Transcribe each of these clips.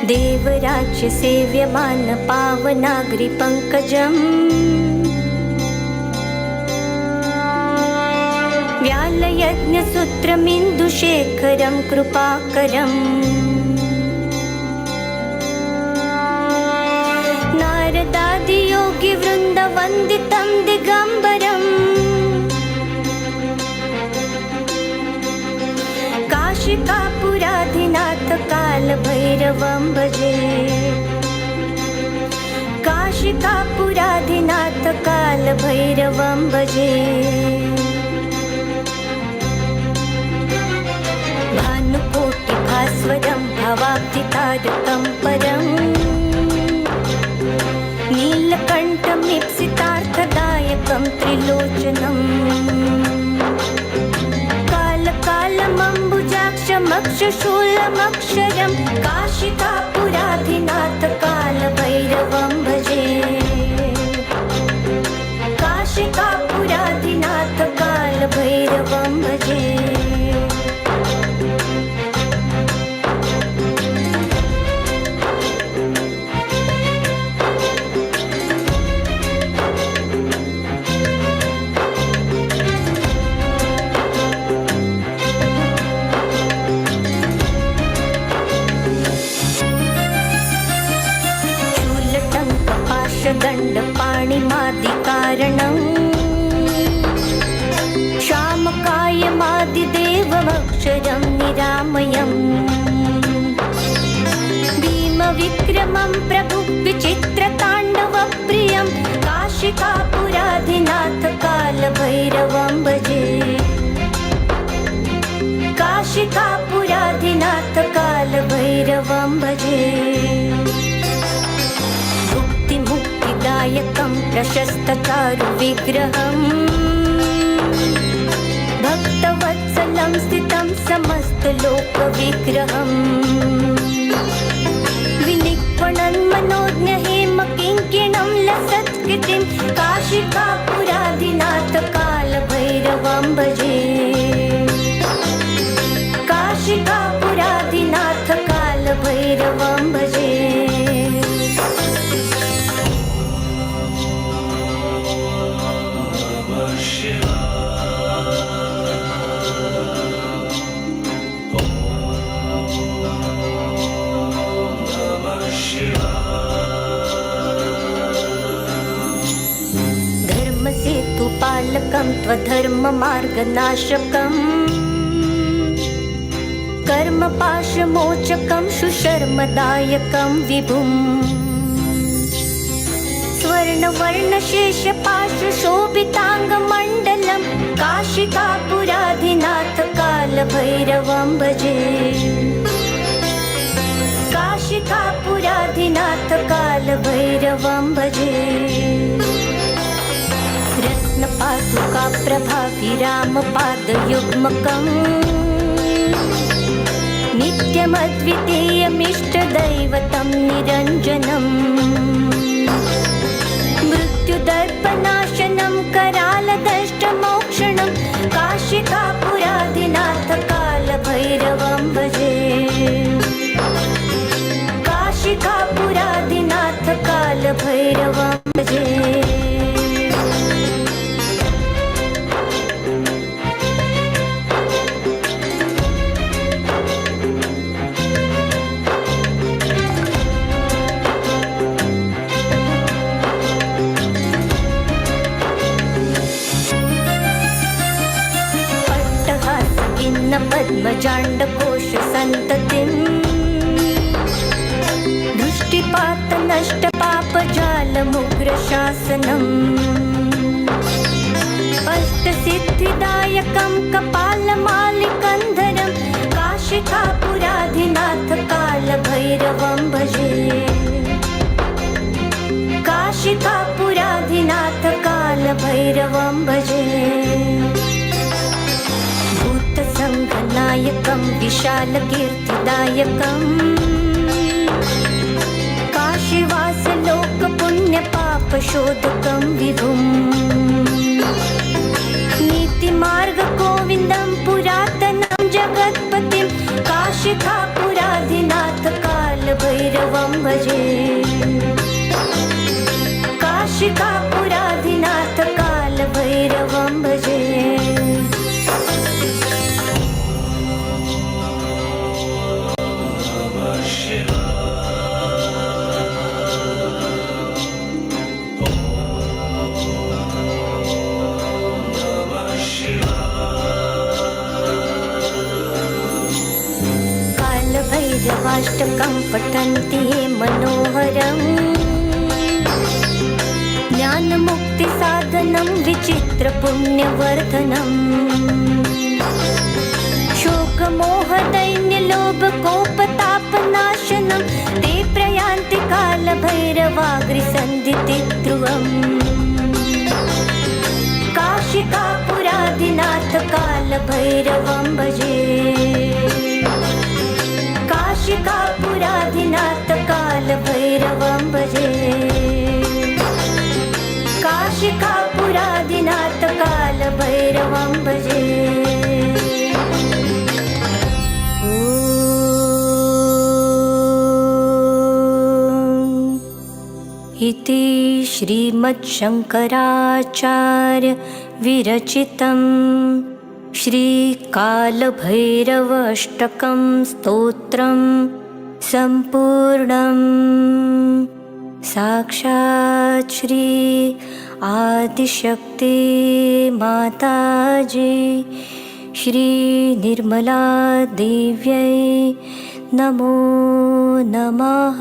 देवराज्य सेव्यमान पावनाग्रि पंकजम् व्यालयज्ञसूत्रमिन्दुशेखरं कृपाकरम् नारदादियोगिवृन्दवन्दितं दिगम्बरम् काशिकापुराधिनाथ कालभैरवं भजे काशिकापुराधिनाथ कालभैरवं भजे भानुकोटिभास्वरं भवाब्धितारकं परम् नीलकण्ठमीप्सितार्थदायकं त्रिलोचनम् कालकालमम्बुजाक्षमक्षशूलमक्षरं काशिकापुराधिनाथ कालभैरवं भजे काशिकापुराधिनाथ कालभैरवं भजे दण्डपाणिमादिकारणम् श्यामकायमादिदेवमक्षरं निरामयम् भीमविक्रमं प्रभुविचित्रताण्डवप्रियं काशिकापुराधिनाथ कालभैरवं भजे काशिकापुराधिनाथ कालभैरवं भजे दायकं प्रशस्तचारुविग्रहम् भक्तवत्सलं स्थितं समस्तलोकविग्रहम् विनिक्वणन् मनोज्ञहेमकिङ्किणं लसत्कृतिं काशिकापुराधिनाथ कालभैरवं भजे काशिकापुराधिनाथ कालभैरवं भजे पालकं त्वधर्ममार्गनाशकम् कर्मपाशमोचकं सुशर्मदायकं विभुम् स्वर्णवर्णशेषपाशशोभिताङ्गमण्डलं काशिकापुराधिनाथ कालभैरवं भजे काशिकापुराधिनाथ कालभैरवं भजे रत्नपादुकाप्रभाभिरामपादयुग्मकम् नित्यमद्वितीयमिष्टदैवतं निरञ्जनम् मृत्युदर्पनाशनं करालदष्टमोक्षणं काशिकापुराधिनाथ कालभैरवं भजे काशिकापुराधिनाथ कालभैरवं भजे पद्मजाण्डकोशसन्ततिम् दृष्टिपातनष्टपापजालमुग्रशासनम् अष्टसिद्धिदायकं कपालमालिकन्धरं काशिकापुराधिनाथ कालभैरवं भजे काशिकापुराधिनाथ कालभैरवं भजे भूतसङ्घनायकं विशालकीर्तिदायकम् काशीवासलोकपुण्यपापशोधकं विभुम् नीतिमार्गगोविन्दं पुरातनं जगत्पतिं काशिकापुराधिनाथ कालभैरवं भैरवाष्टकं पठन्ति ये मनोहरम् ज्ञानमुक्तिसाधनं विचित्रपुण्यवर्धनम् शोकमोहदैन्यलोभकोपतापनाशनं ते प्रयान्ति कालभैरवाग्रिसन्धिते ध्रुवम् काशिकापुरादिनाथ कालभैरवं भजे काशिकापुरादिनाथ कालभैरवं भजे काशिकापुरादिनाथ कालभैरवं भजे इति श्रीमच्छङ्कराचार्य विरचितं श्रीकालभैरवाष्टकं स्तोत्रं सम्पूर्णम् साक्षात् श्री आदिशक्ति माताजी श्री निर्मला देव्यै नमो नमः।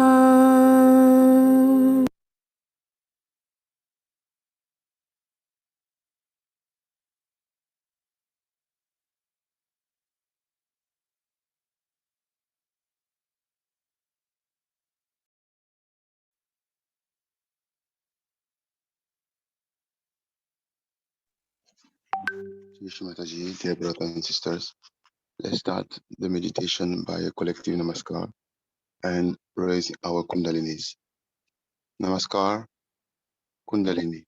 Shri Mataji, dear brothers and sisters, let's start the meditation by a collective namaskar and raise our kundalinis. Namaskar, kundalini.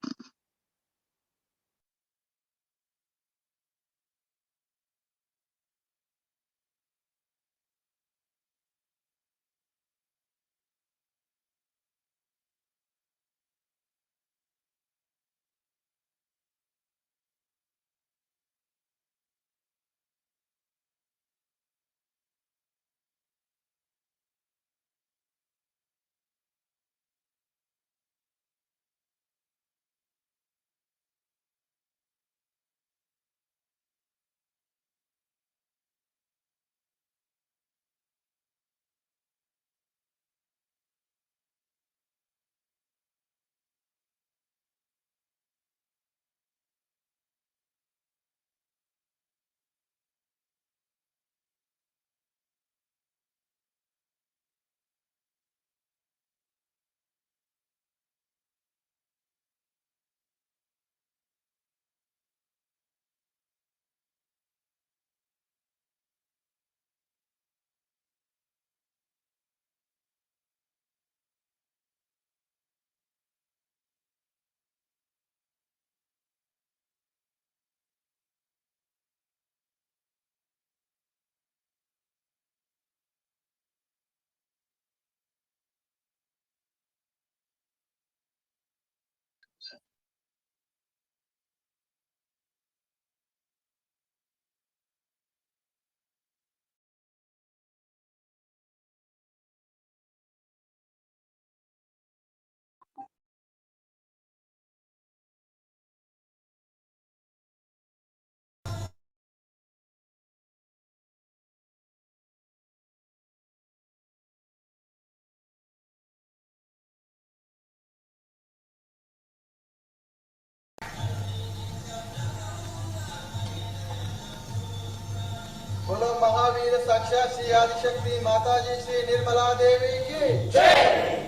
बोलो महावीर साक्षात श्री आदिशक्ति माताजी श्री निर्मला देवी की जय।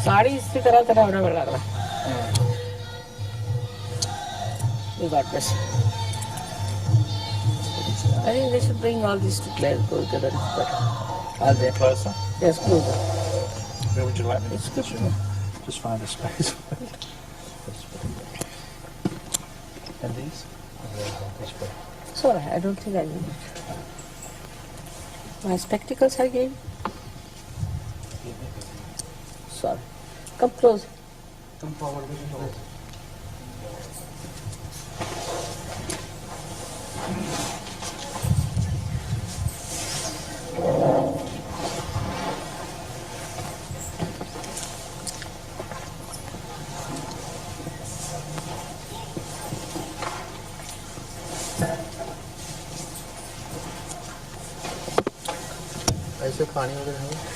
साड़ी इसी तरह तरह होने वाला है। You got this. I think they should bring all these together. Go together. It's better. Are they closer? Yes, closer. Where would you like me to It's put good. you? Just find a space. And these? This way. It's alright. I don't think I need it. My spectacles I gave. sorry. Come close. ऐसे पानी वगैरह है?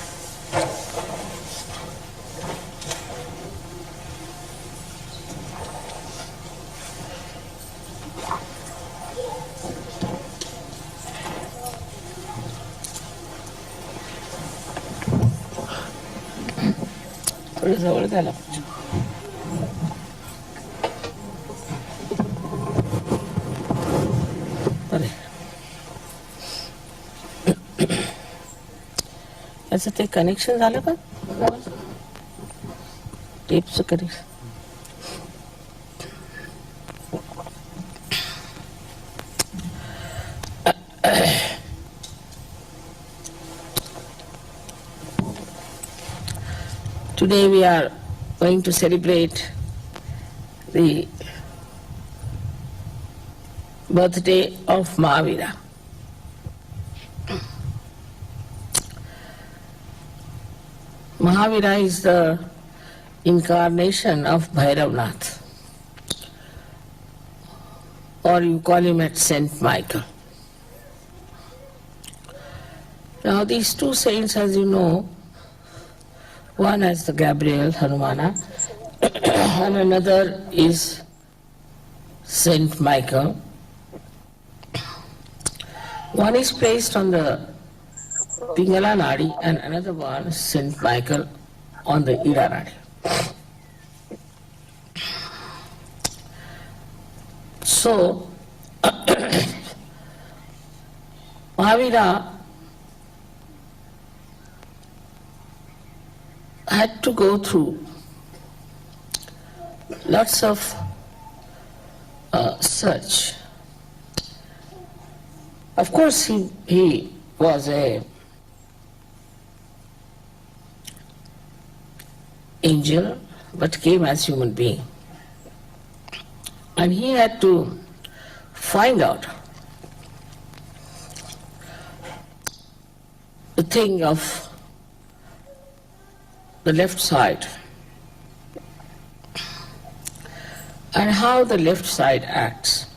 थोडं जवळ झाला. याचं ते connection झालं का? टेपचं connection. Today we are going to celebrate the birthday of Mahavir. Mahavir is the incarnation of Bhairava, or you call him at Saint Michael. Now these two saints, as you know, one is the Gabriel Hanumana and another is Saint Michael. One is placed on the Pingala Nadi and another one, Saint Michael, on the Ida Nadi. So, Mahavira had to go through lots of search. Of course, he was a angel, but came as human being. And he had to find out the thing of the left side and how the left side acts.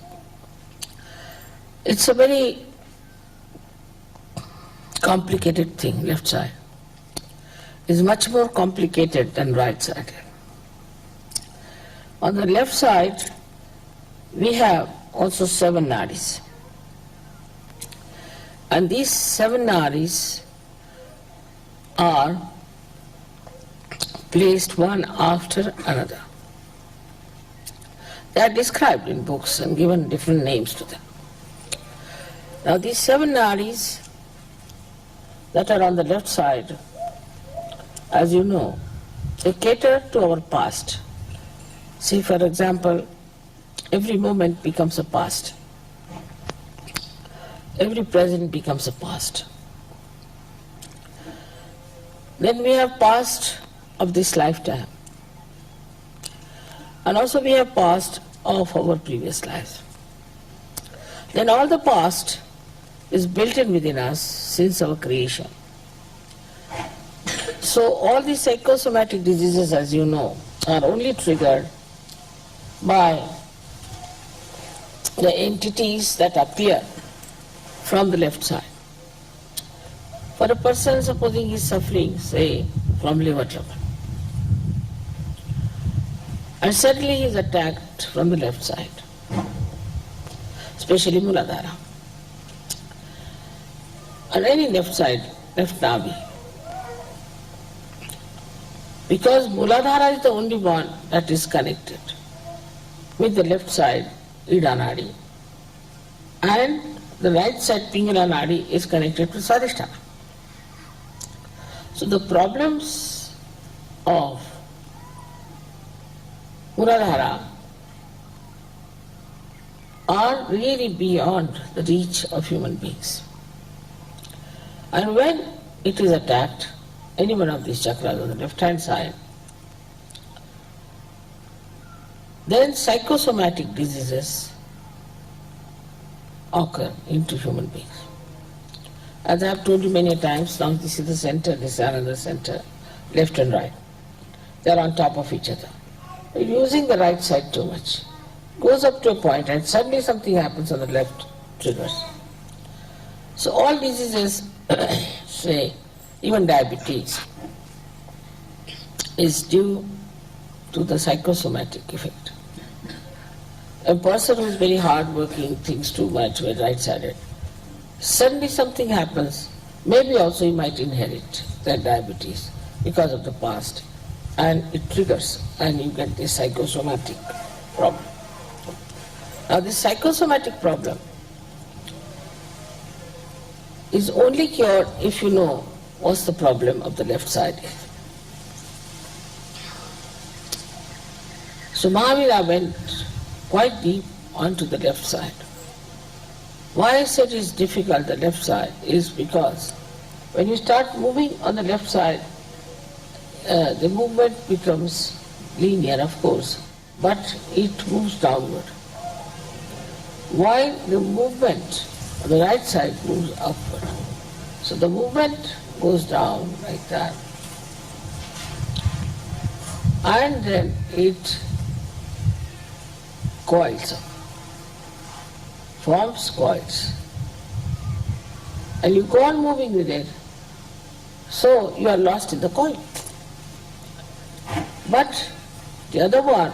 It's a very complicated thing, left side. It's much more complicated than right side. On the left side, we have also 7 nadis. And these 7 nadis are placed one after another. They are described in books and given different names to them. Now these 7 nadis that are on the left side, as you know, they cater to our past. See, for example, every moment becomes a past. Every present becomes a past. Then we have past of this lifetime. And also we have past of our previous lives. Then all the past is built in within us since our creation. So all these psychosomatic diseases, as you know, are only triggered by the entities that appear from the left side. For a person, supposing he is suffering, say, from liver trouble, and suddenly he is attacked from the left side, especially Muladhara, and any left side, left navi. Because Muladhara is the only one that is connected with the left side, Ida Nadi, and the right side, Pingala Nadi, is connected to Swadhisthana. So the problems of Muladhara are really beyond the reach of human beings. And when it is attacked, any one of these chakras on the left-hand side, then psychosomatic diseases occur into human beings. As I have told you many times, now this is the center, this is another center, left and right. They are on top of each other. Using the right side too much goes up to a point and suddenly something happens on the left, triggers. So all diseases, say even diabetes, is due to the psychosomatic effect. A person who is very hard-working, thinks too much, very right-sided, suddenly something happens, maybe also he might inherit that diabetes because of the past, and it triggers, and you get this psychosomatic problem. Now this psychosomatic problem is only cured if you know what's the problem of the left side. So Mahavir went quite deep onto the left side. Why I said it's difficult, the left side, is because when you start moving on the left side, the movement becomes linear, of course, but it moves downward. While the movement on the right side moves upward. So the movement goes down like that. And then it coils up, forms coils. And you go on moving with it, so you are lost in the coil. But the other one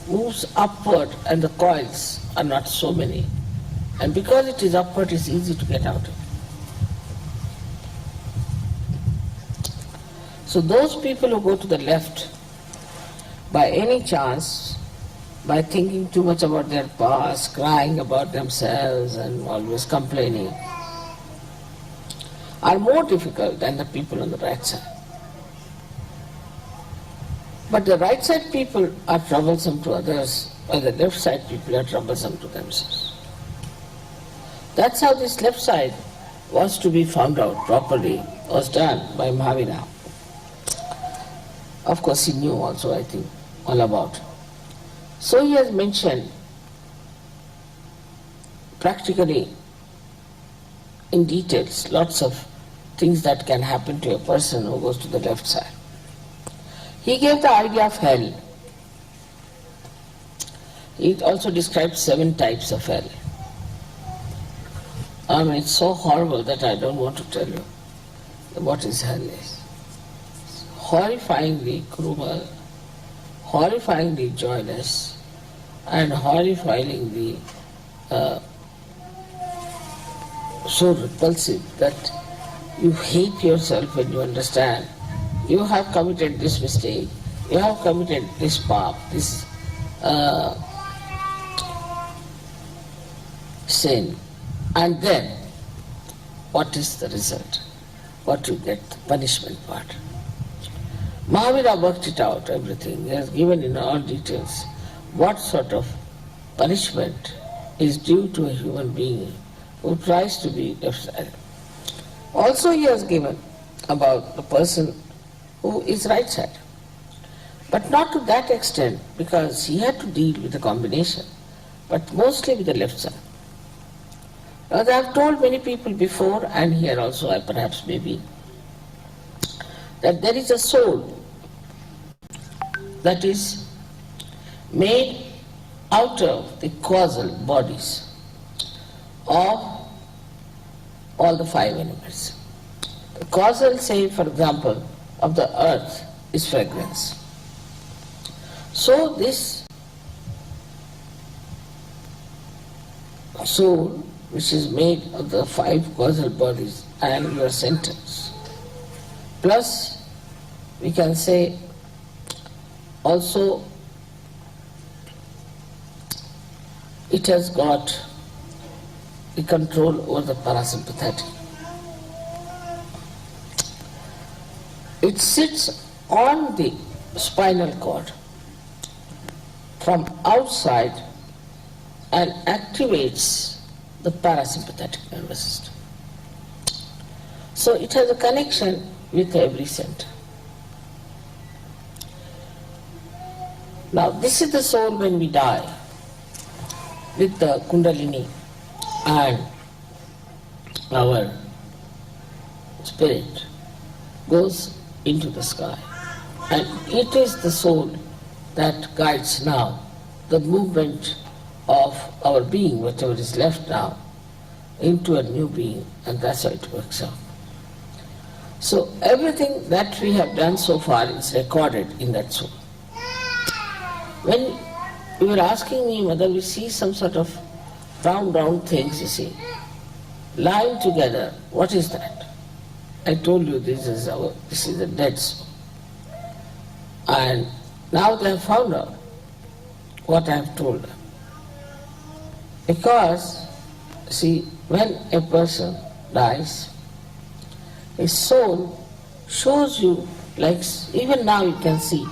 moves upward and the coils are not so many. And because it is upward, it's easy to get out of it. So those people who go to the left, by any chance, by thinking too much about their past, crying about themselves and always complaining, are more difficult than the people on the right side. But the right side people are troublesome to others, while the left side people are troublesome to themselves. That's how this left side was to be found out properly, was done by Mahavir. Of course he knew also, I think, all about it. So he has mentioned practically in details lots of things that can happen to a person who goes to the left side. He gave the idea of hell. He also described 7 types of hell. I mean, it's so horrible that I don't want to tell you what is hell is. It's horrifyingly cruel, horrifyingly joyless, and horrifyingly so repulsive that you hate yourself when you understand you have committed this mistake, you have committed this path, this sin. And then, what is the result? What you get, the punishment part. Mahavir worked it out, everything. He has given in all details what sort of punishment is due to a human being who tries to be left-sided. Also he has given about the person who is right-sided. But not to that extent, because he had to deal with the combination, but mostly with the left side. As I have told many people before, and here also I perhaps maybe, that there is a soul that is made out of the causal bodies of all the 5 elements. The causal, say for example, of the earth is fragrance. So this soul, which is made of the 5 causal bodies and your centers, plus we can say also it has got the control over the parasympathetic. It sits on the spinal cord from outside and activates the parasympathetic nervous system. So it has a connection with every center. Now this is the soul when we die, with the Kundalini and our spirit goes into the sky. And it is the soul that guides now the movement of our being, whatever is left now, into a new being, and that's how it works out. So everything that we have done so far is recorded in that soul. When you were asking me whether we see some sort of round things, you see, lying together, what is that? I told you this is the dead soul. And now they have found out what I have told them. Because, see, when a person dies, his soul shows you, like even now you can see,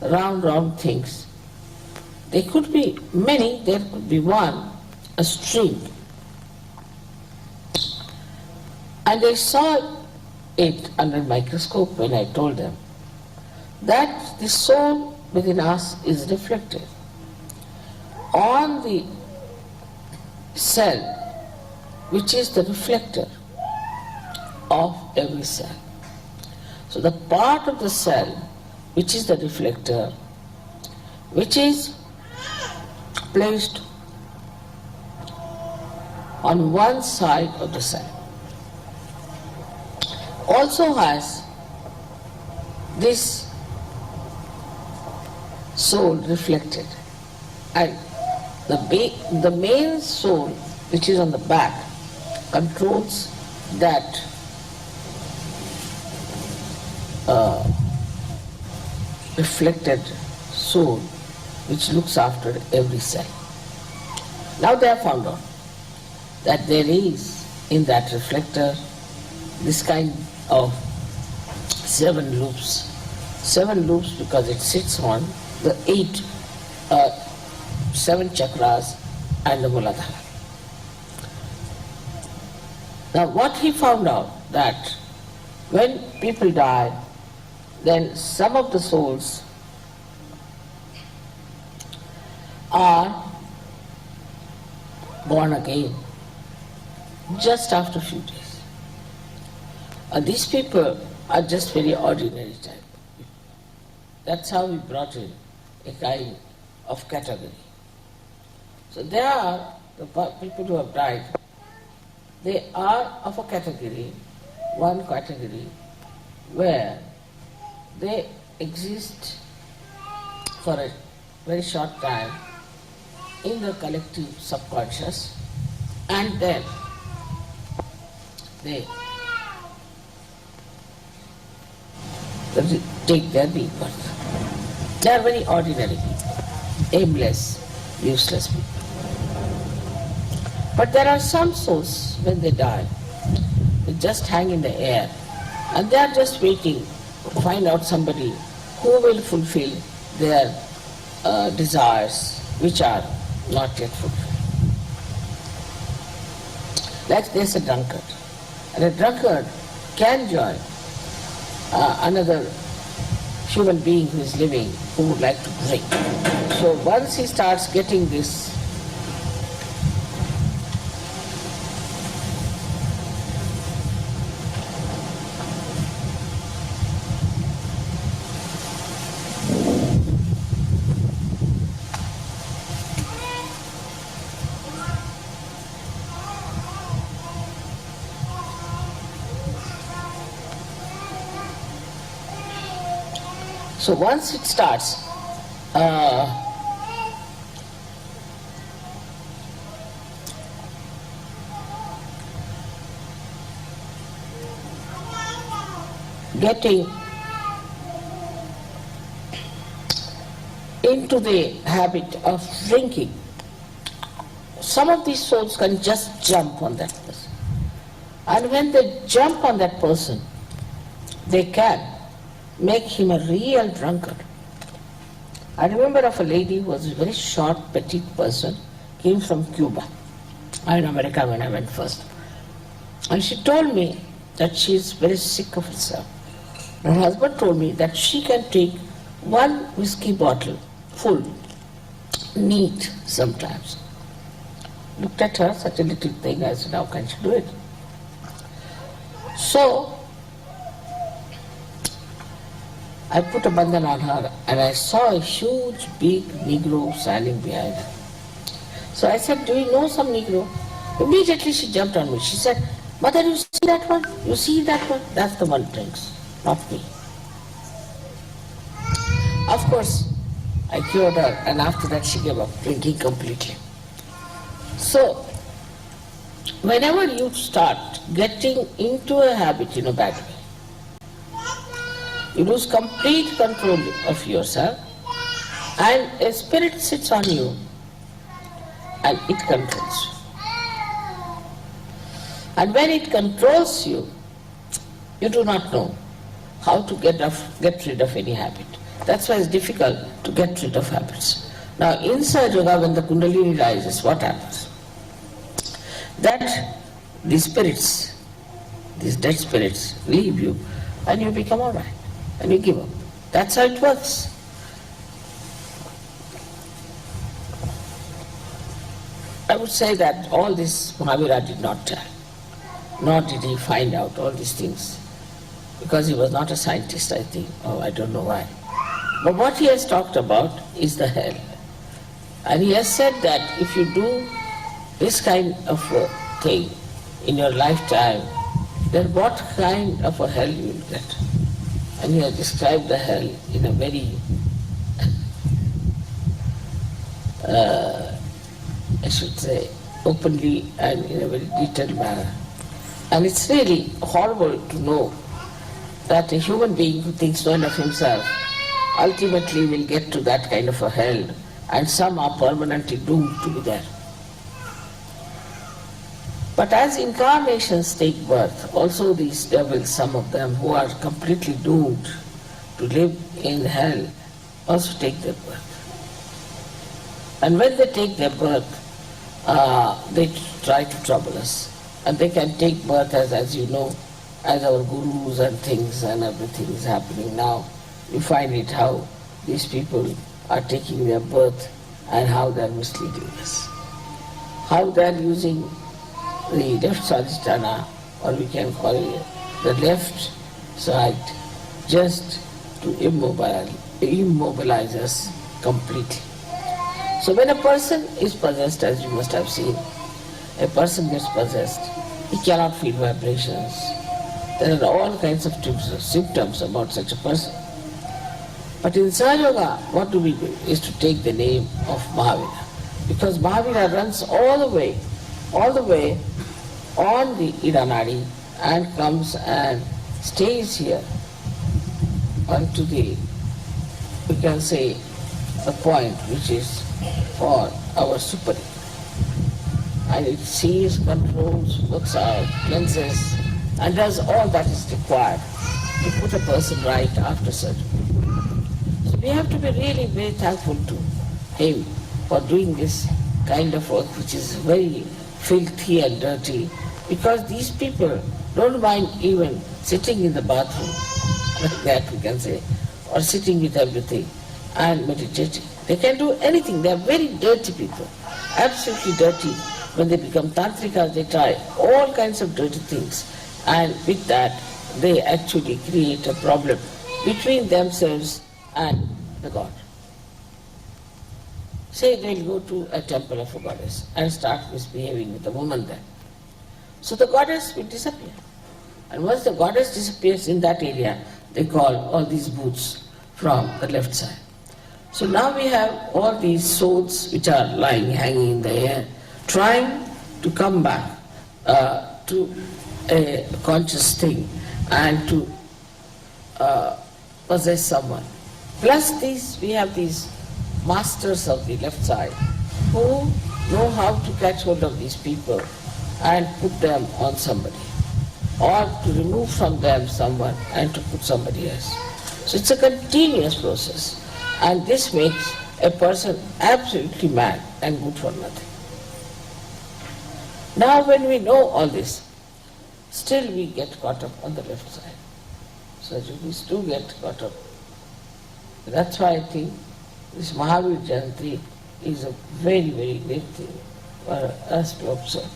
round things. There could be many, there could be one, a string. And they saw it under microscope when I told them that the soul within us is reflected on the cell, which is the reflector of every cell. So the part of the cell which is the reflector, which is placed on one side of the cell, also has this soul reflected, and the main soul, which is on the back, controls that reflected soul which looks after every cell. Now they have found out that there is in that reflector this kind of 7 loops. 7 loops because it sits on the 7 chakras and the Muladhara. Now what he found out, that when people die, then some of the souls are born again just after a few days. These people are just very ordinary type. That's how we brought in a kind of category. So there are the people who have died, they are of a category, one category, where they exist for a very short time in the collective subconscious, and then they take their rebirth. They are very ordinary people, aimless, useless people. But there are some souls, when they die, they just hang in the air, and they are just waiting to find out somebody who will fulfill their desires, which are not yet fulfilled. Like there's a drunkard, and a drunkard can join another human being who is living, who would like to drink. So once he starts getting this So once it starts getting into the habit of drinking, some of these souls can just jump on that person. And when they jump on that person, they can make him a real drunkard. I remember of a lady who was a very short, petite person, came from Cuba. I'm in America when I went first. And she told me that she is very sick of herself. Her husband told me that she can take one whiskey bottle full, neat sometimes. Looked at her, such a little thing. I said, how can she do it? So I put a bandhan on her and I saw a huge big Negro standing behind her. So I said, do you know some Negro? Immediately she jumped on me. She said, Mother, you see that one? You see that one? That's the one who drinks, not me. Of course, I cured her, and after that she gave up drinking completely. So, whenever you start getting into a habit in a bad way, you lose complete control of yourself, and a spirit sits on you and it controls you. And when it controls you, you do not know how to get rid of any habit. That's why it's difficult to get rid of habits. Now, inside yoga, when the Kundalini rises, what happens? That these spirits, these dead spirits, leave you and you become alright and you give up. That's how it works. I would say that all this Mahavir did not tell, nor did he find out all these things, because he was not a scientist, I think, or I don't know why. But what he has talked about is the hell. And he has said that if you do this kind of a thing in your lifetime, then what kind of a hell you will get. And he has described the hell in a very, I should say, openly and in a very detailed manner. And it's really horrible to know that a human being who thinks well of himself ultimately will get to that kind of a hell, and some are permanently doomed to be there. But as incarnations take birth, also these devils, some of them who are completely doomed to live in hell, also take their birth. And when they take their birth, they try to trouble us. And they can take birth as you know, as our gurus and things and everything is happening now. You find it how these people are taking their birth and how they are misleading us. How they are using the left sadhisthana, or we can call it the left side, just to immobilize us completely. So when a person is possessed, as you must have seen, a person gets possessed, he cannot feel vibrations. There are all kinds of symptoms about such a person. But in Sahaja Yoga, what do we do is to take the name of Mahavir. Because Mahavir runs all the way on the Iranadi and comes and stays here onto the, we can say, the point which is for our super ego. And it sees, controls, works out, cleanses, and does all that is required to put a person right after surgery. So we have to be really very thankful to him for doing this kind of work which is very filthy and dirty, because these people don't mind even sitting in the bathroom, like that we can say, or sitting with everything and meditating. They can do anything. They are very dirty people, absolutely dirty. When they become tantrikas, they try all kinds of dirty things, and with that they actually create a problem between themselves and the God. Say they'll go to a temple of a goddess and start misbehaving with the woman there. So the goddess will disappear. And once the goddess disappears in that area, they call all these booths from the left side. So now we have all these souls which are lying, hanging in the air, trying to come back to a conscious thing and to possess someone. Plus these, we have these masters of the left side who know how to catch hold of these people and put them on somebody, or to remove from them someone and to put somebody else. So it's a continuous process, and this makes a person absolutely mad and good for nothing. Now when we know all this, still we get caught up on the left side. such yogis do get caught up. That's why I think this Mahavir Jayanti is a very, very great thing for us to observe.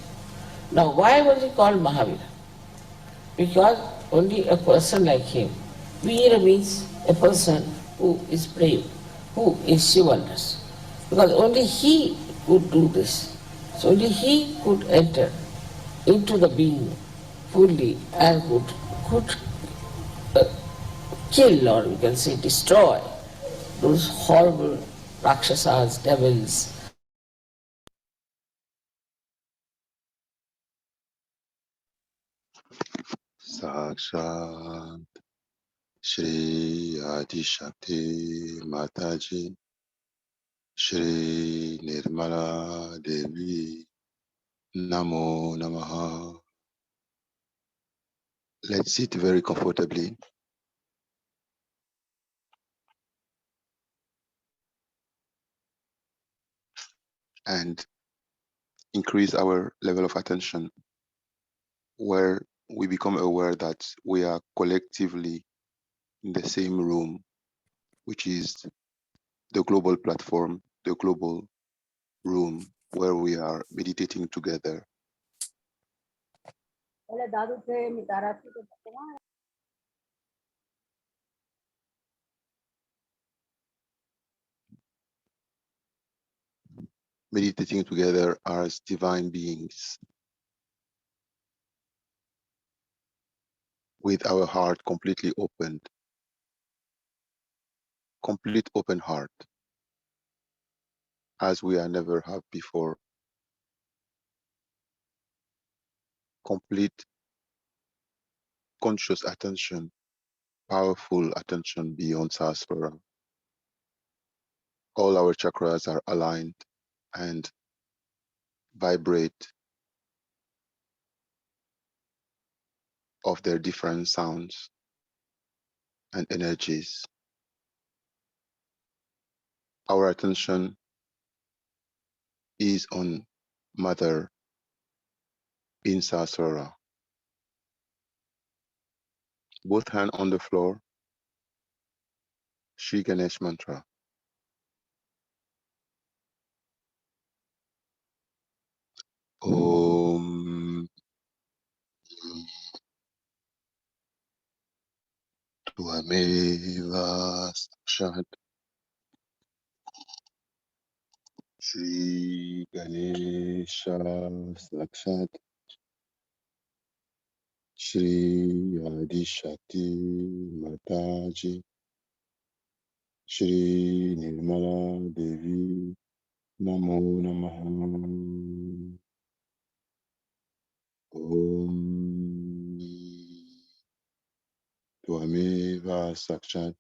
Now, why was he called Mahavir? Because only a person like him, Veera means a person who is brave, who is chivalrous. Because only he could do this. So only he could enter into the being fully and could kill, or we can say destroy, those horrible rakshasas, devils. Sakshat Shri Adi Shakti Mataji Shri Nirmala Devi Namo Namaha. Let's sit very comfortably and increase our level of attention, where we become aware that we are collectively in the same room, which is the global platform, the global room where we are meditating together. Meditating together as divine beings, with our heart completely opened, complete open heart, as we are never have before, complete conscious attention, powerful attention beyond Sahasrara. All our chakras are aligned and vibrate of their different sounds and energies. Our attention is on Mother in Sahasrara. Both hands on the floor, Shri Ganesh mantra. Om Tvameva Sakshat Shri Ganesha Sakshat Shri Adi Shakti Mataji Shri Nirmala Devi Namo Namaha. Om Tvameva Sakshat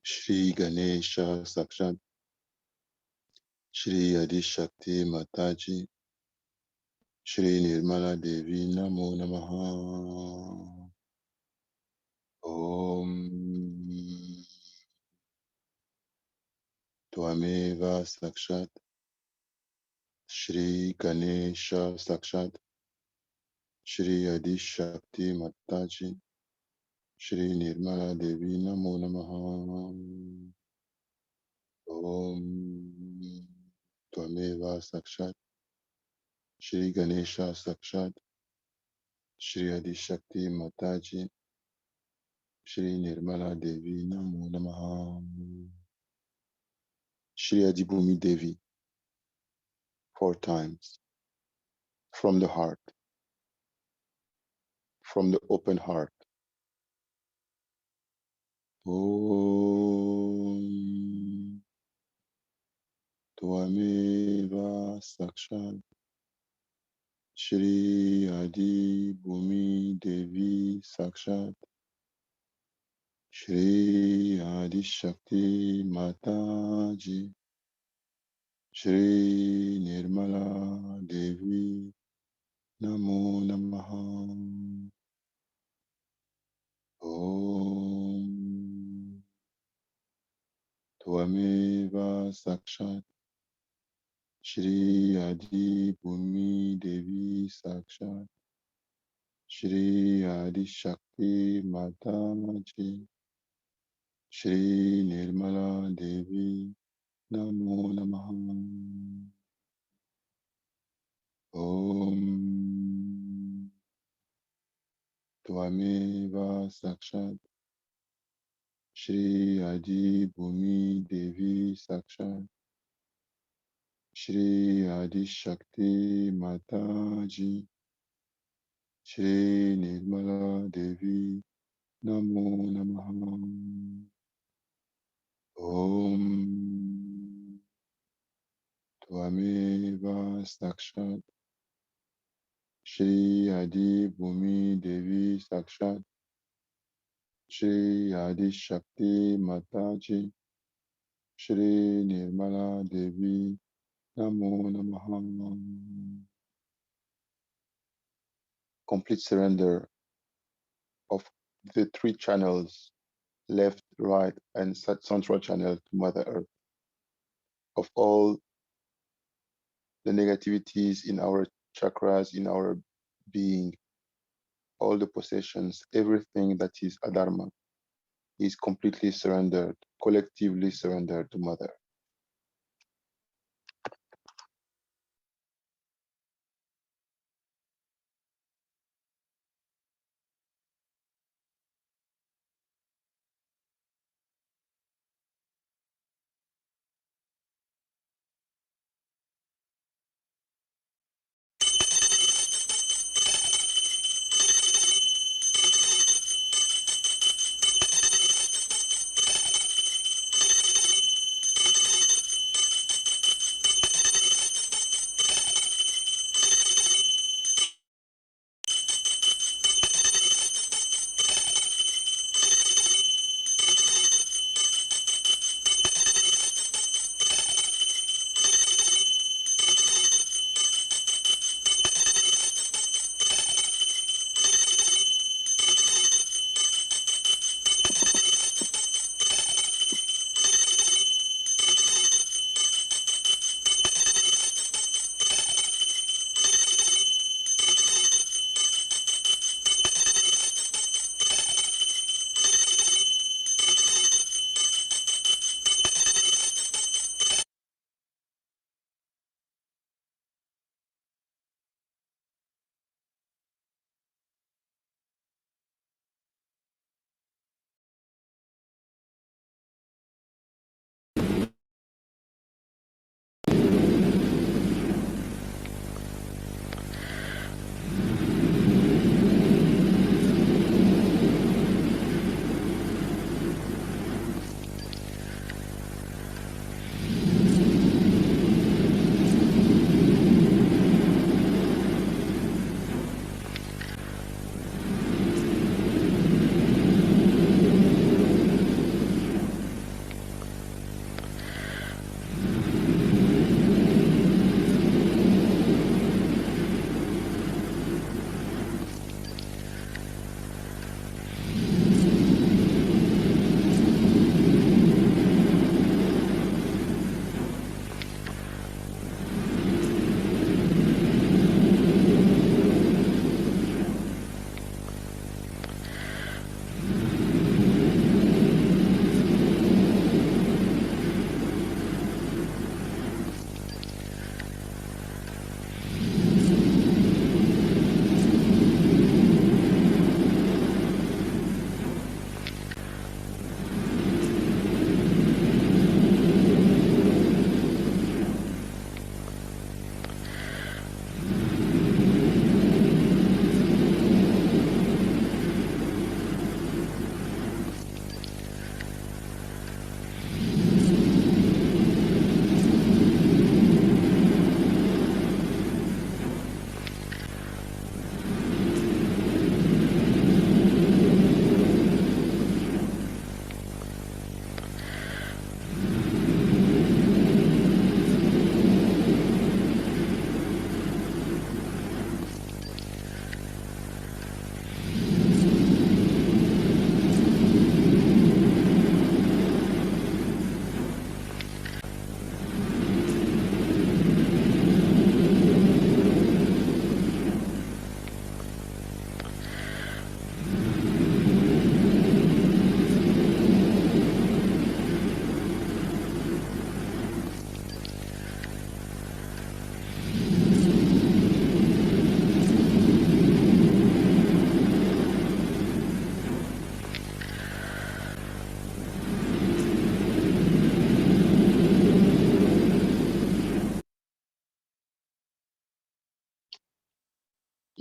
Shri Ganesha Sakshat Shri Adi Shakti Mataji Shri Nirmala Devi Namo Namaha. Om Tvameva Sakshat Shri Ganesha Sakshat Shri Adi Shakti Mataji Shri Nirmala Devi Namo Namaha. Om Tvameva Sakshat Shri Ganesha Sakshat Shri Adi Shakti Mataji Shri Nirmala Devi Namo Namaha. Shri Adibhumi Devi 4 times from the heart, from the open heart. Om Tvameva Sakshat Shri Adibhumi Devi Sakshat Shri Adi Shakti Mataji Shri Nirmala Devi Namo Namaha. Om Tvameva Sakshat Shri Adibhumi Devi Sakshat Shri Adi Shakti Shakti Mataji, Shri Nirmala Devi, Namo Namaha. Om Tvameva Sakshat, Shri Adi Bhumi Devi Sakshat, Shri Adi Shakti Mataji, Shri Nirmala Devi, Namo Namaha. Om Tvameva Sakshat, Shri Adi Bhumi Devi Sakshat, Shri Adi Shakti Mataji, Shri Nirmala Devi, Namo Namaha. Complete surrender of the three channels, left, right, and central channel to Mother Earth, of all the negativities in our chakras, in our being, all the possessions, everything that is adharma is completely surrendered, collectively surrendered to Mother.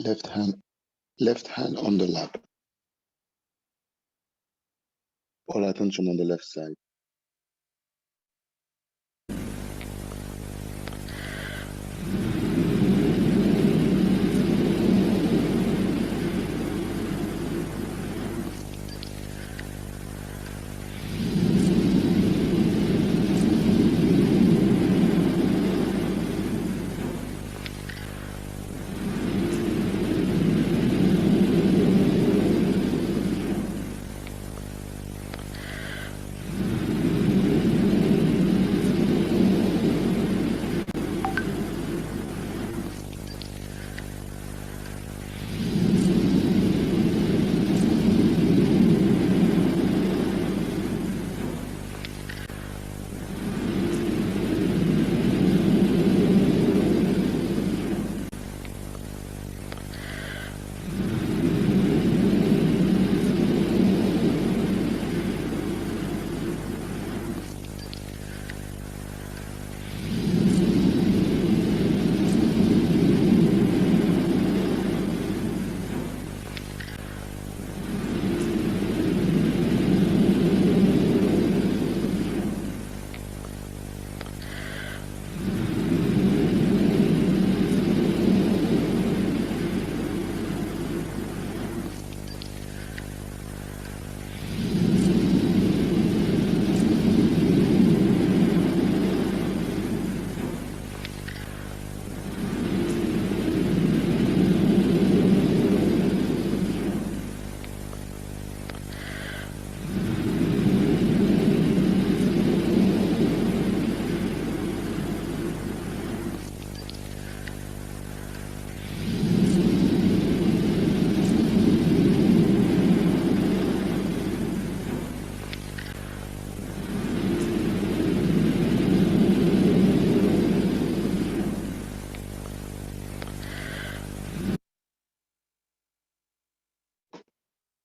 Left hand on the lap. All attention on the left side.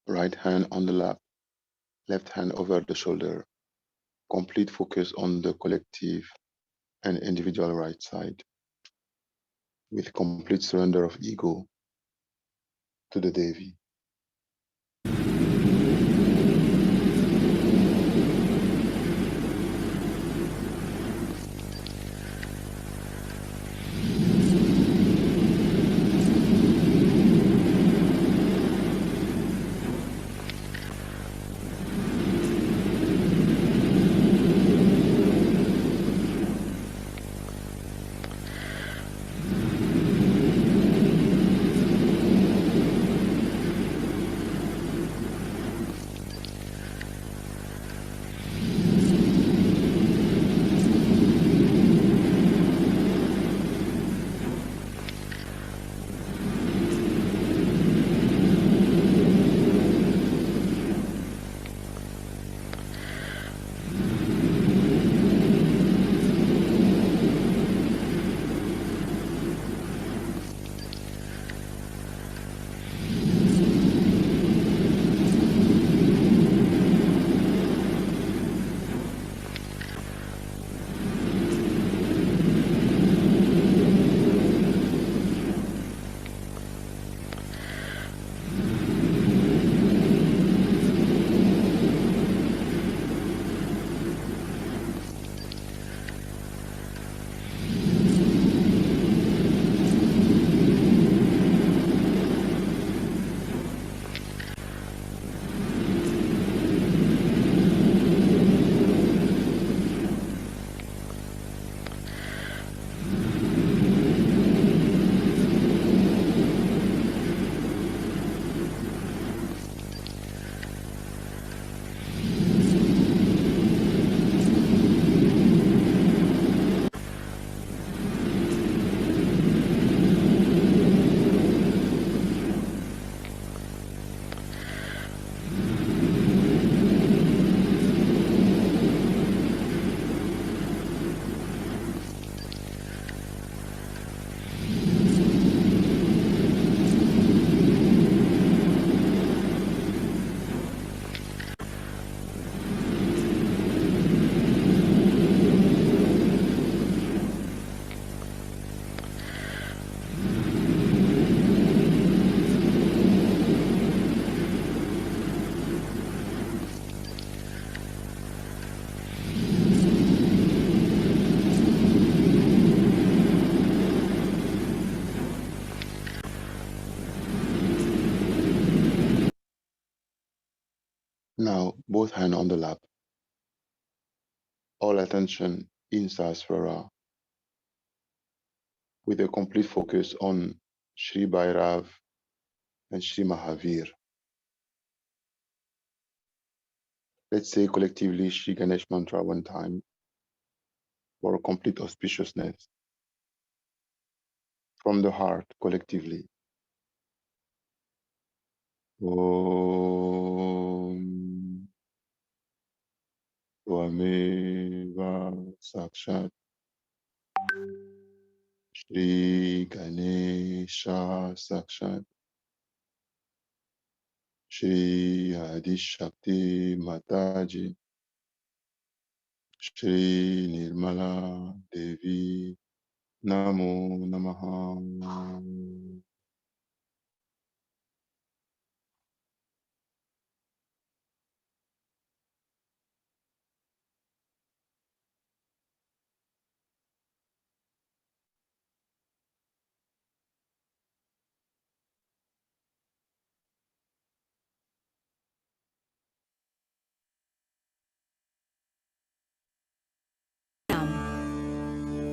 Right hand on the lap, left hand over the shoulder. Complete focus on the collective and individual right side, with complete surrender of ego to the Devi. Now, both hands on the lap. All attention in Sahasrara with a complete focus on Shri Bhairava and Shri Mahavir. Let's say collectively Shri Ganesh mantra one time for complete auspiciousness from the heart collectively. Om Tvameva Sakshat Shri Ganesha Sakshat Shri Adi Shakti Mataji Shri Nirmala Devi Namo Namaha.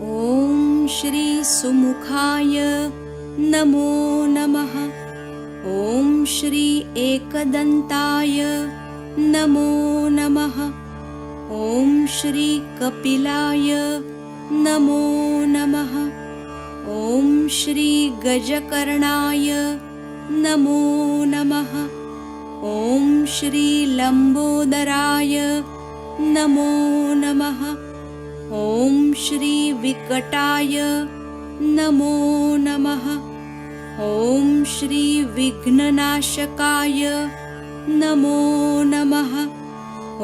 ॐ श्री सुमुखाय नमो नमः। ॐ श्री एकदन्ताय नमो नमः। ॐ श्री कपिलाय नमो नमः। ॐ श्री गजकर्णाय नमो नमः। ॐ श्री लम्बोदराय नमो नमः। ॐ श्री विकटाय नमो नमः। ॐ श्री विघ्ननाशकाय नमो नमः।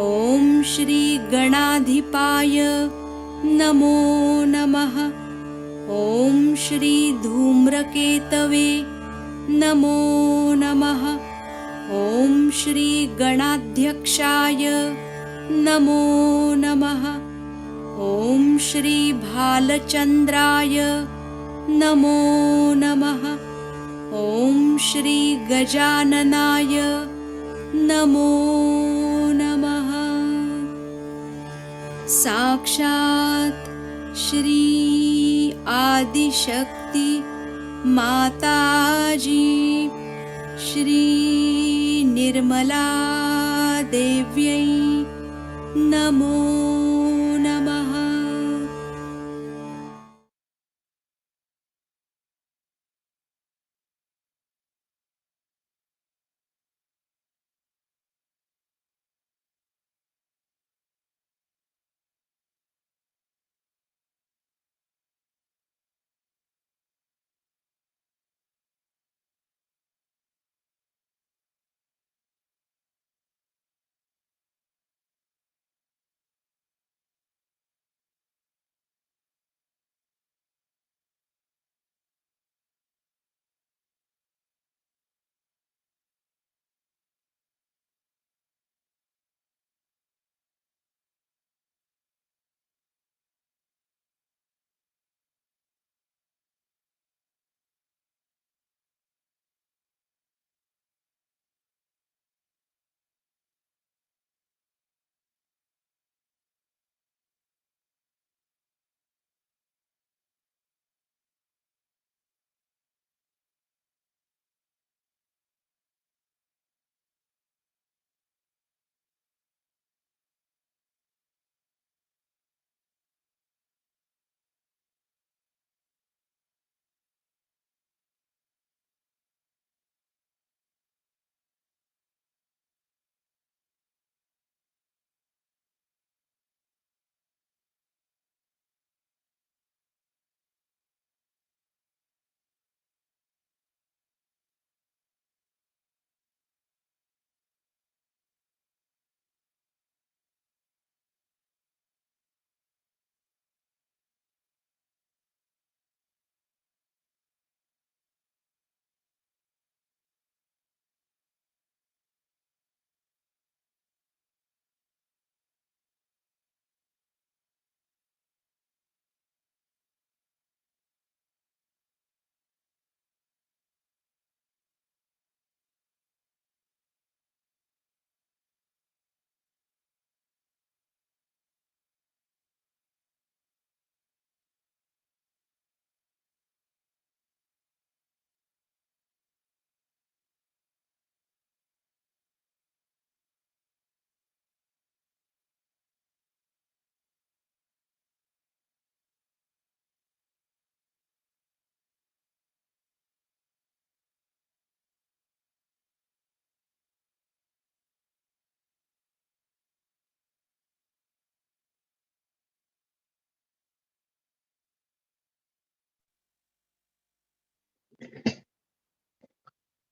ॐ श्री गणाधिपाय नमो नमः। ॐ श्री धूम्रकेतवे नमो नमः। ॐ श्री गणाध्यक्षाय नमो नमः। ॐ श्री भालचन्द्राय नमो नमः। ॐ श्री गजाननाय नमो नमः। साक्षात् श्री आदिशक्ति माताजी श्री निर्मला देव्यै नमो नमः।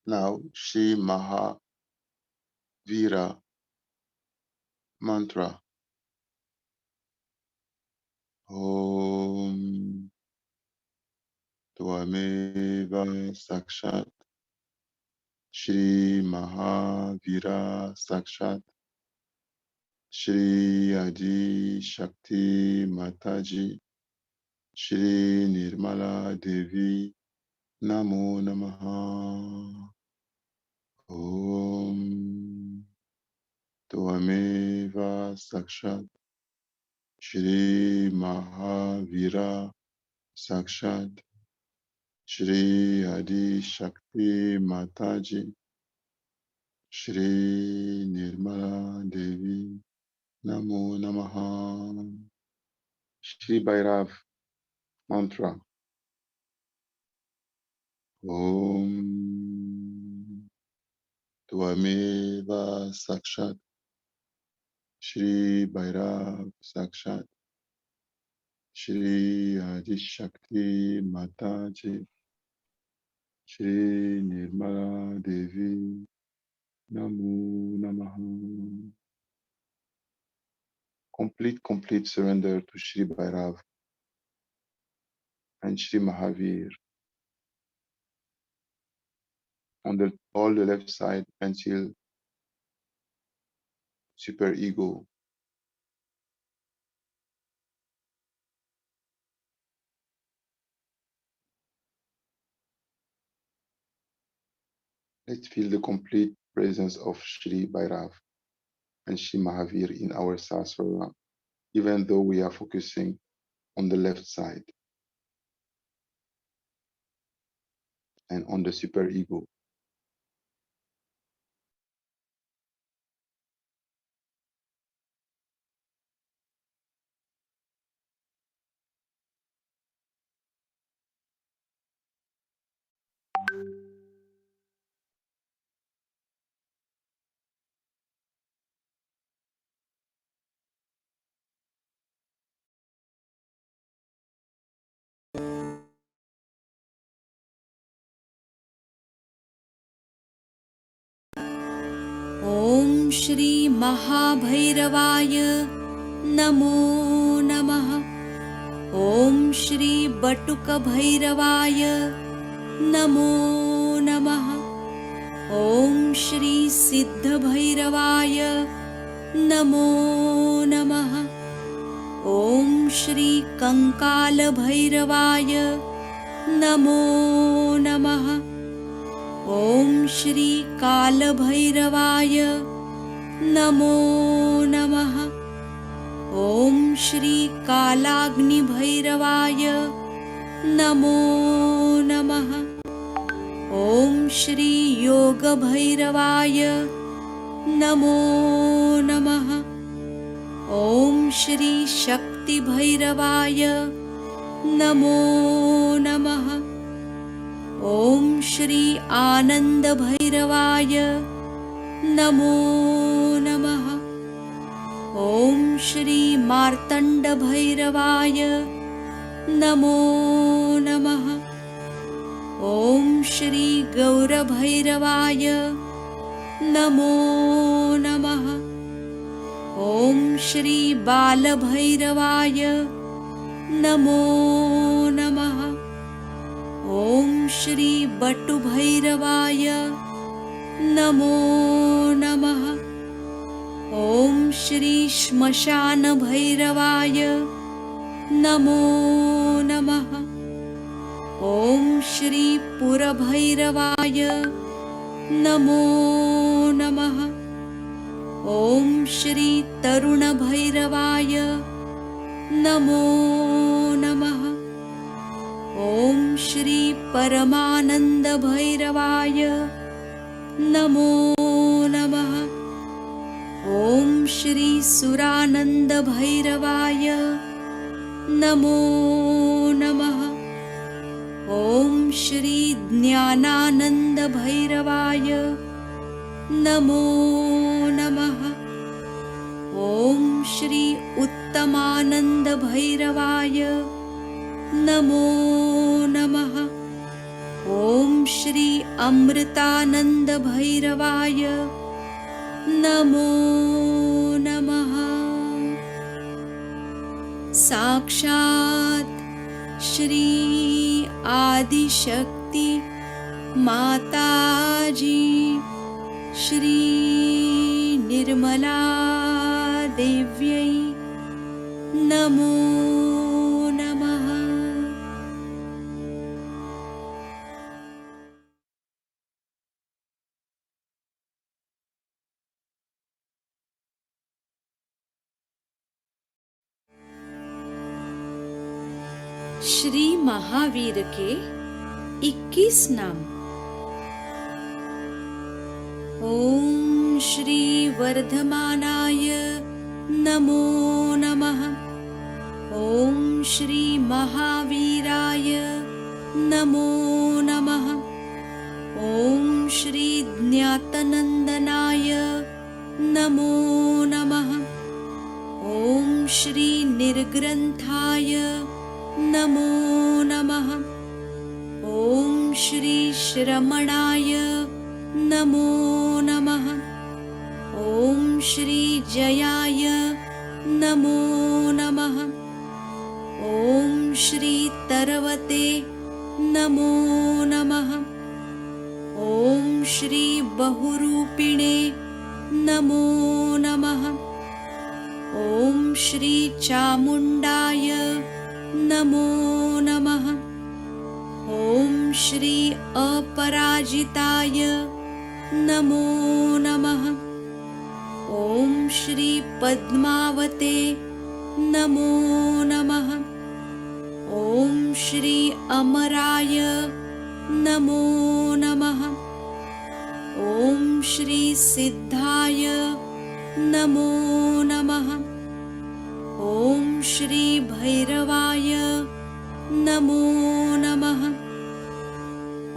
Now, Shri Mahavira mantra. Om Tvameva Sakshat Shri Mahavira Sakshat Shri Adi Shakti Mataji Shri Nirmala Devi Namo Namaha. Om Tvameva Sakshat Shri Mahavira Sakshat Shri Adi Shakti Mataji Shri Nirmala Devi Namo Namaha. Shri Bhairava mantra. Om Tvameva Sakshat Shri Bhairava Sakshat Shri Adi Shakti Mataji Shri Nirmala Devi Namo Namaha. Complete surrender to Shri Bhairava and Shri Mahavir on all the left side until super ego. Let's feel the complete presence of Shri Bhairava and Shri Mahavir in our sasana, even though we are focusing on the left side and on the super ego. ॐ श्री महाभैरवाय नमो नमः। ॐ श्री बटुकभैरवाय नमो नमः। ॐ श्री सिद्धभैरवाय नमो नमः। ॐ श्री कंकालभैरवाय नमो नमः। ॐ श्री कालभैरवाय नमो नमः। ॐ श्री कालाग्निभैरवाय नमो नमः। ॐ श्री योगभैरवाय नमो नमः। ॐ श्री शक्तिभैरवाय नमो नमः। ॐ श्री आनन्दभैरवाय नमो नमः। ॐ श्री मार्तण्डभैरवाय नमो नमः। ॐ श्री गौरभैरवाय नमो नमः। ॐ श्री बालभैरवाय नमो नमः। ॐ श्री बटुभैरवाय नमो नमः। ॐ श्री श्मशानभैरवाय नमो नमः। ॐ श्री पुरभैरवाय नमो नमः। ॐ श्री तरुणभैरवाय नमो नमः। ॐ श्री परमानन्दभैरवाय नमो नमः। ॐ श्री सुरानन्दभैरवाय नमो नमः। ॐ श्री ज्ञानानन्दभैरवाय नमो नमः। ॐ श्री उत्तमानन्दभैरवाय नमो नमः। ॐ श्री अमृतानंद भैरवाय नमो नमः। साक्षात् श्री आदिशक्ति माताजी श्री निर्मला देव्यै नमो नमः। श्री महावीर के 21 नाम। ओम श्री वर्धमानाय नमो नमः। ओम श्री महावीराय नमो नमः। ओम श्री ज्ञातनंदनाय नमो नमः। ओम श्री निर्ग्रंथाय नमो नमः। ओम श्री श्रमणाय नमो नमः। ओम श्री जयाय नमो नमः। ओम श्री तरवते नमो नमः। ओम श्री बहुरूपिणे नमो नमः। ओम श्री चामुंडाय नमो नमः। ओम श्री अपराजिताय नमो नमः। ओम श्री पद्मावते नमो नमः। ओम श्री अमराय नमो नमः। ओम श्री सिद्धाय नमो नमः। ओम श्री भैरवाय नमो नमः।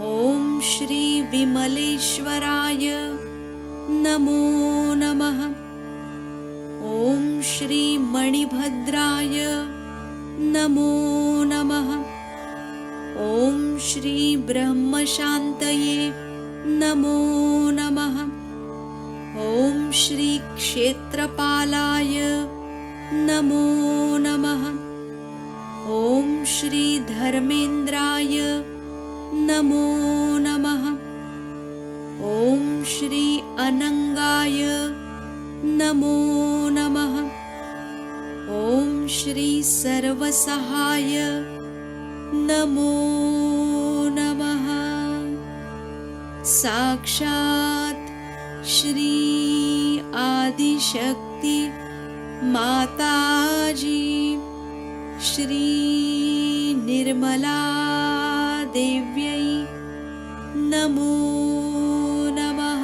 ओम श्री विमलेश्वराय नमो नमः। ओम श्री मणिभद्राय नमो नमः। ओम श्री ब्रह्मशान्तये नमो नमः। ओम श्री क्षेत्रपालाय नमो नमः। ओम श्री धर्मेन्द्राय नमो नमः। ओम श्री अनंगाय नमो नमः। ओम श्री सर्वसहाय नमो नमः। साक्षात् श्री आदिशक्ति माताजी श्री निर्मला देव्यै नमो नमः।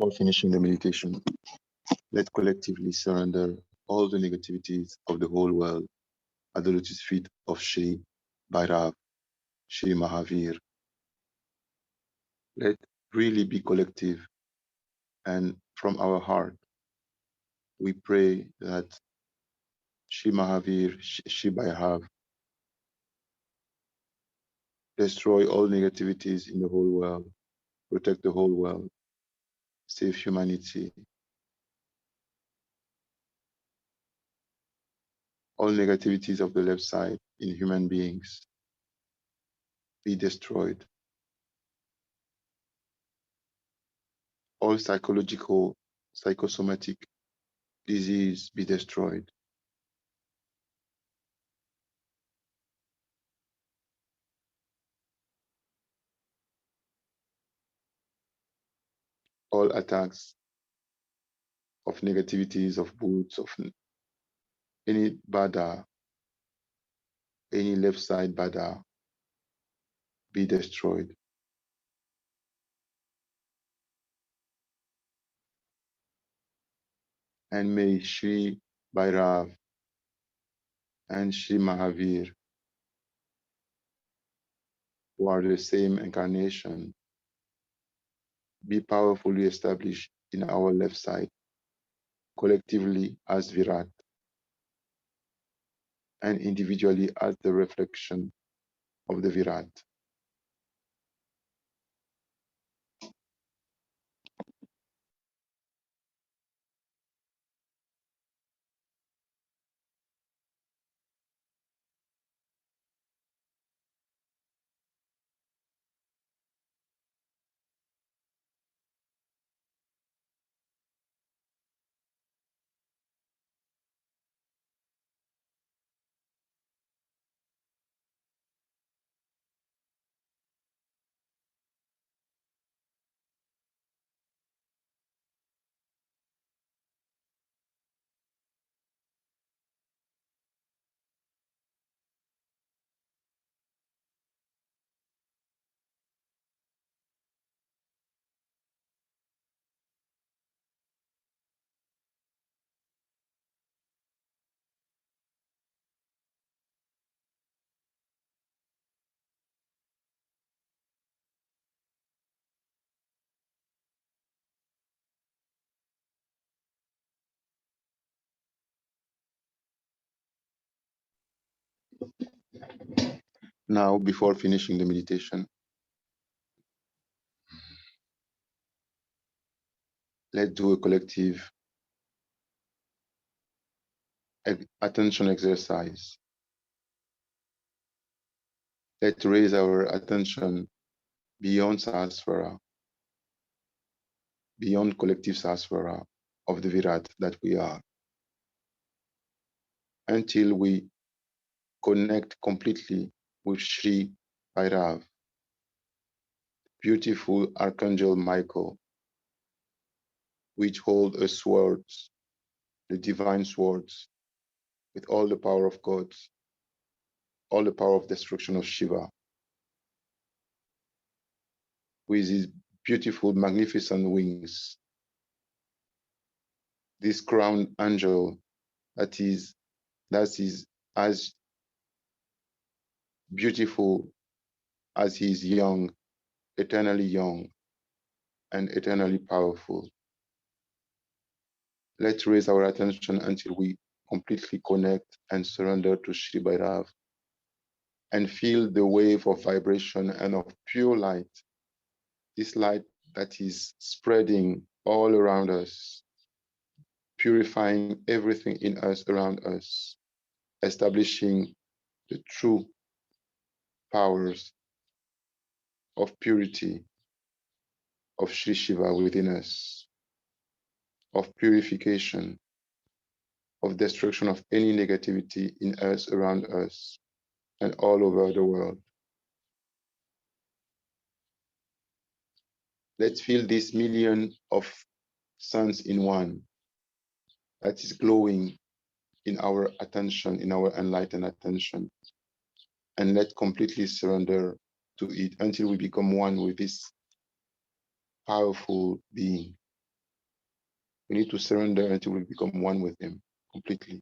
Before finishing the meditation, let's collectively surrender all the negativities of the whole world at the lotus feet of Shri, Bhairava, Shri Mahavir. Let really be collective, and from our heart, we pray that Shri Mahavir, Shri Bhairava, destroy all negativities in the whole world, protect the whole world, save humanity. All negativities of the left side in human beings be destroyed. All psychological, psychosomatic disease be destroyed. All attacks of negativities, of boots, of any bada, any left side bada be destroyed. And may Shri Bhairava and Shri Mahavir, who are the same incarnation, be powerfully established in our left side, collectively as Virat, and individually as the reflection of the Virat. Now, before finishing the meditation, let's do a collective attention exercise. Let's raise our attention beyond Sahasrara, beyond collective Sahasrara of the Virat that we are, until we connect completely with Shri Bhairava, beautiful Archangel Michael, which hold a sword, the divine swords, with all the power of God, all the power of destruction of Shiva, with his beautiful, magnificent wings. This crowned angel that is as beautiful as he is young, eternally young, and eternally powerful. Let's raise our attention until we completely connect and surrender to Shri Bhairava and feel the wave of vibration and of pure light, this light that is spreading all around us, purifying everything in us around us, establishing the true powers of purity of Shri Shiva within us, of purification, of destruction of any negativity in us, around us, and all over the world. Let's feel this million of suns in one that is glowing in our attention, in our enlightened attention, and let completely surrender to it until we become one with this powerful being. We need to surrender until we become one with Him completely.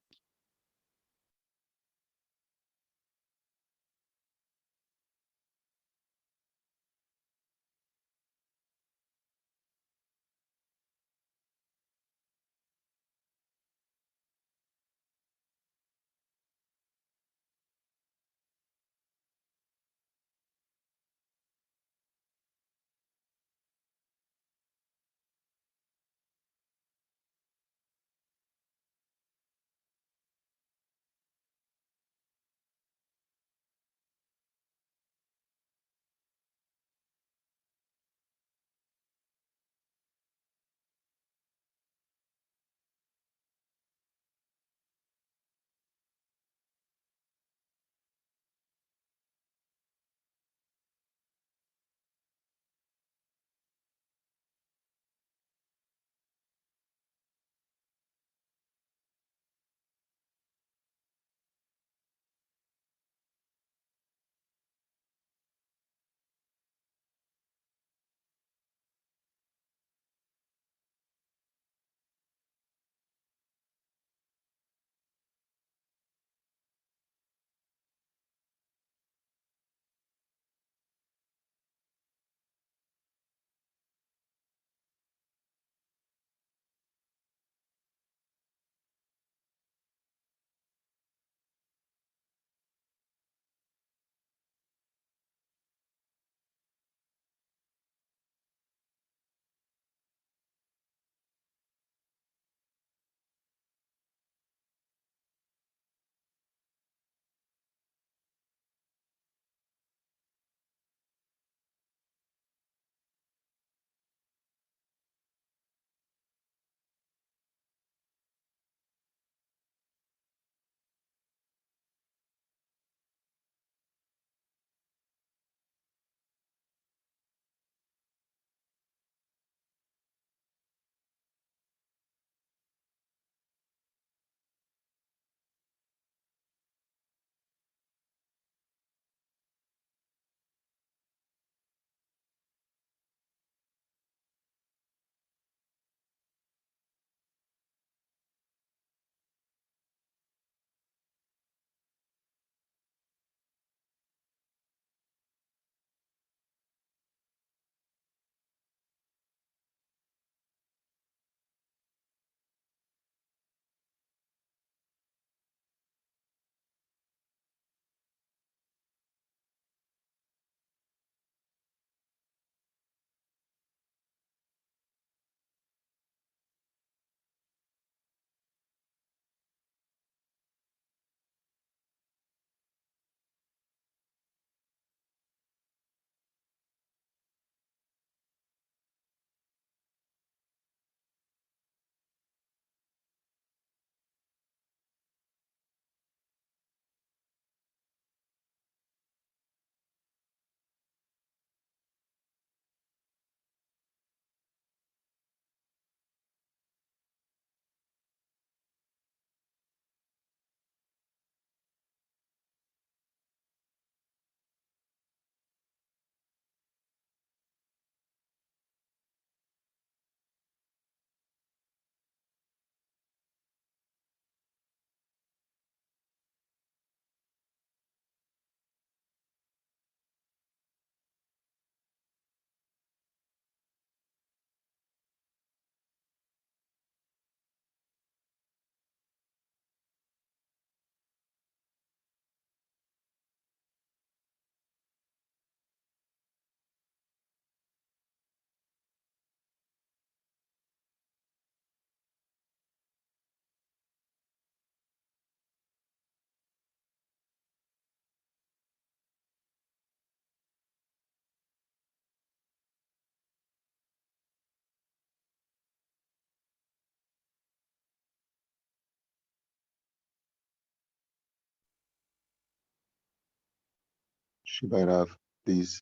Shri Bhairav, please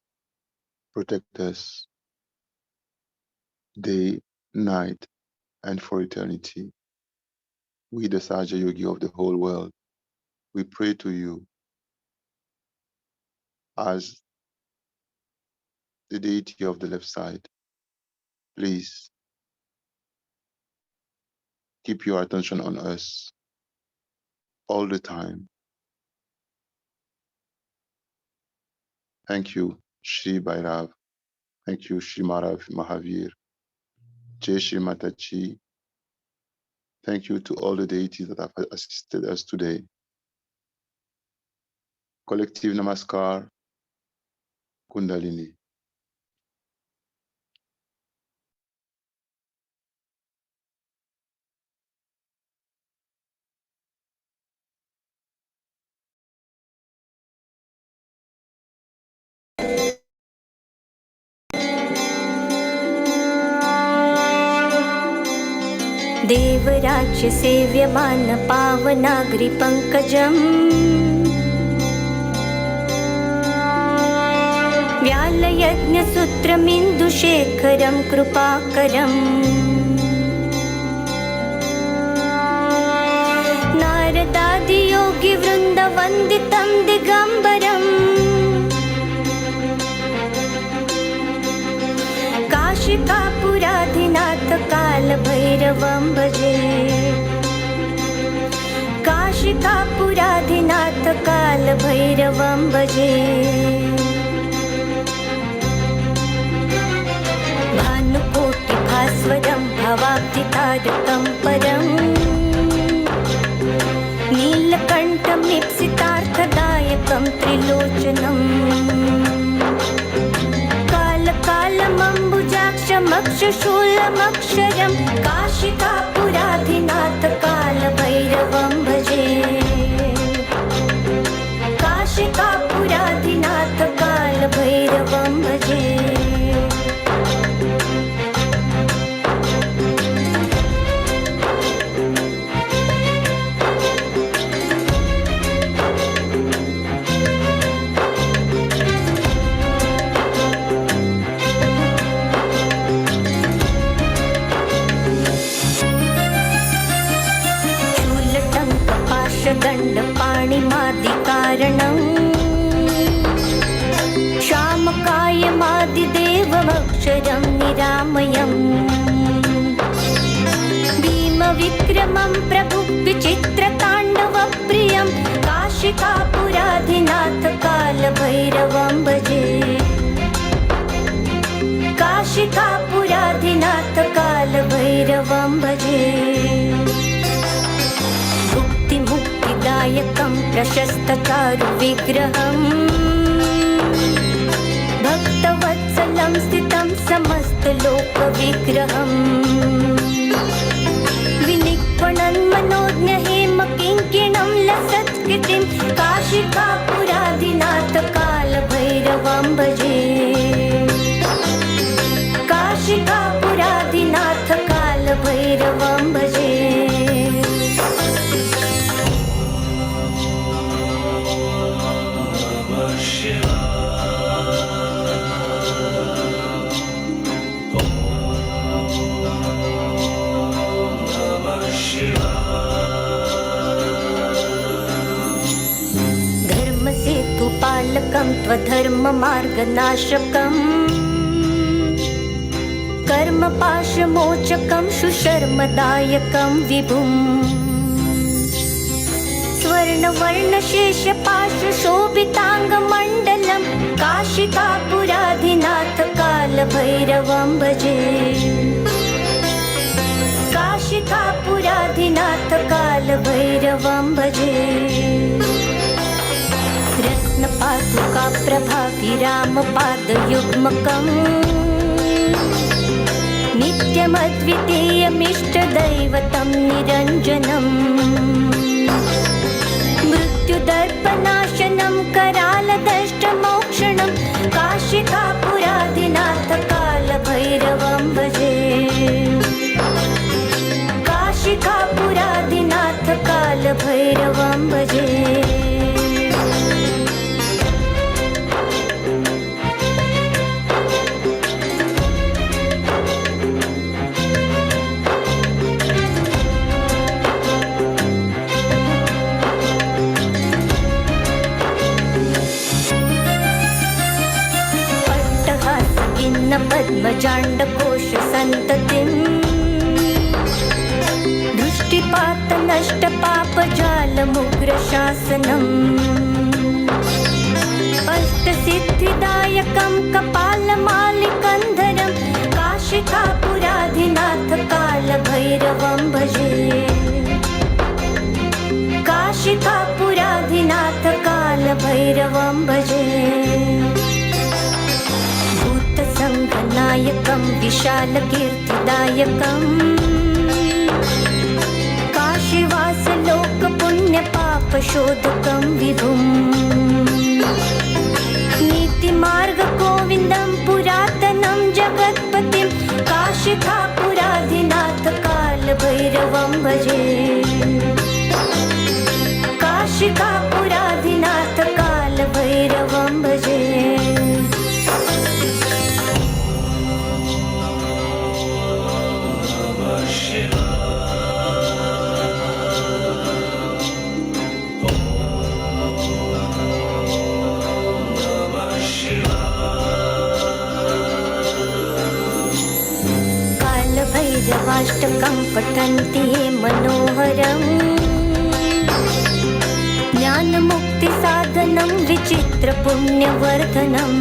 protect us day, night, and for eternity. We, the Sahaja Yogi of the whole world, we pray to you as the deity of the left side. Please keep your attention on us all the time. Thank you, Shri Bhairava. Thank you, Shri Mahavir. Jai Shri Mataji. Thank you to all the deities that have assisted us today. Collective Namaskar, Kundalini. देवराज्य सेव्यमान पावनाग्रि पंकजम् व्यालयज्ञ सूत्रमिन्दुशेखरं कृपाकरम् नारदादि योगी वृन्द वन्दितं दिगम्बरम् काशिकापुराधिनाथ काल भैरवं भजे काशिकापुराधिनाथ काल भैरवं भजे भानुकोटि भास्वरं भवाब्धितारकं परम् नीलकण्ठमीप्सितार्थदायकं त्रिलोचनम् कालमम्बुजाक्षमक्षशूलमक्षरं काशिकापुराधिनाथ कालभैरवं भजे काशिकापुराधिनाथ कालभैरवं भजे दण्डपाणिमादिकारणम् श्यामकायमादिदेवमक्षरं निरामयम् भीमविक्रमं प्रभु विचित्रताण्डवप्रियं काशिकापुराधिनाथ कालभैरवं भजे काशिकापुराधिनाथ कालभैरवं भजे दायकं प्रशस्तचारुविग्रहम् भक्तवत्सलं स्थितं समस्तलोकविग्रहम् विनिक्वणन् मनोज्ञहेमकिङ्किणं लसत्कृतिं काशिकापुराधिनाथ कालभैरवं भजे काशिकापुराधिनाथ कालभैरवं भजे धर्मसेतुपालकं त्वधर्ममार्गनाशकम् कर्मपाशमोचकं सुशर्मदायकं विभुम् स्वर्णवर्णशेषपाशशोभिताङ्गमण्डलं काशिकापुराधिनाथ कालभैरवं भजे काशिकापुराधिनाथ कालभैरवं भजे रत्नपादुकाप्रभाभिरामपादयुग्मकम् नित्यमद्वितीयमिष्टदैवतं निरञ्जनम् मृत्युदर्पनाशनं करालदष्टमोक्षणं काशिकापुराधिनाथ कालभैरवं भजे काशिकापुराधिनाथ कालभैरवं भजे पुरात नष्ट पाप जालमुग्र शासनम् अष्टसिद्धिदायकं कपालमालिकन्धरं काशिकापुराधिनाथ कालभैरवं भजे काशिकापुराधिनाथ कालभैरवं भजे भूतसङ्घनायकं विशालकीर्तिदायकम् काशीवासलोकपुण्यपापशोधकं विभुम् नीतिमार्गगोविन्दं पुरातनं जगत्पतिं काशिकापुराधिनाथ कालभैरवं भजे काशिकापुराधिनाथ कालभैरवं भजे कालभैरवाष्टकं पठन्ति ये मनोहरम् ज्ञानमुक्तिसाधनं विचित्रपुण्यवर्धनम्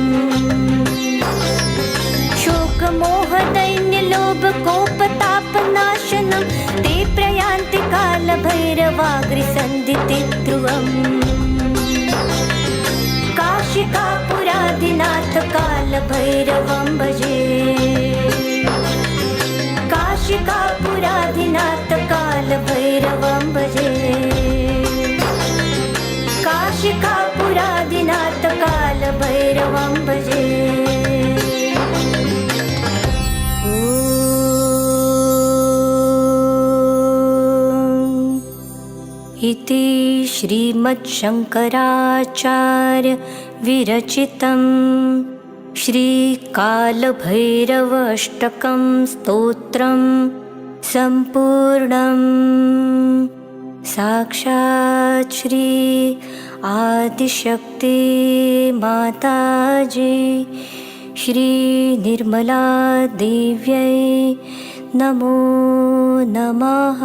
शोकमोहदैन्यलोभकोपतापनाशनं ते प्रयान्ति कालभैरवाग्रिसन्धिते ध्रुवम् काशिकापुराधिनाथ कालभैरवं भजे काशिकापुराधिनाथ कालभैरवं भजे काशिकापुराधिनाथ कालभैरवं भजे इति श्रीमच्छङ्कराचार्य विरचितं श्रीकालभैरवाष्टकं स्तोत्रं सम्पूर्णम् साक्षात् श्री आदिशक्ति माताजी श्री निर्मला देव्यै नमो नमः।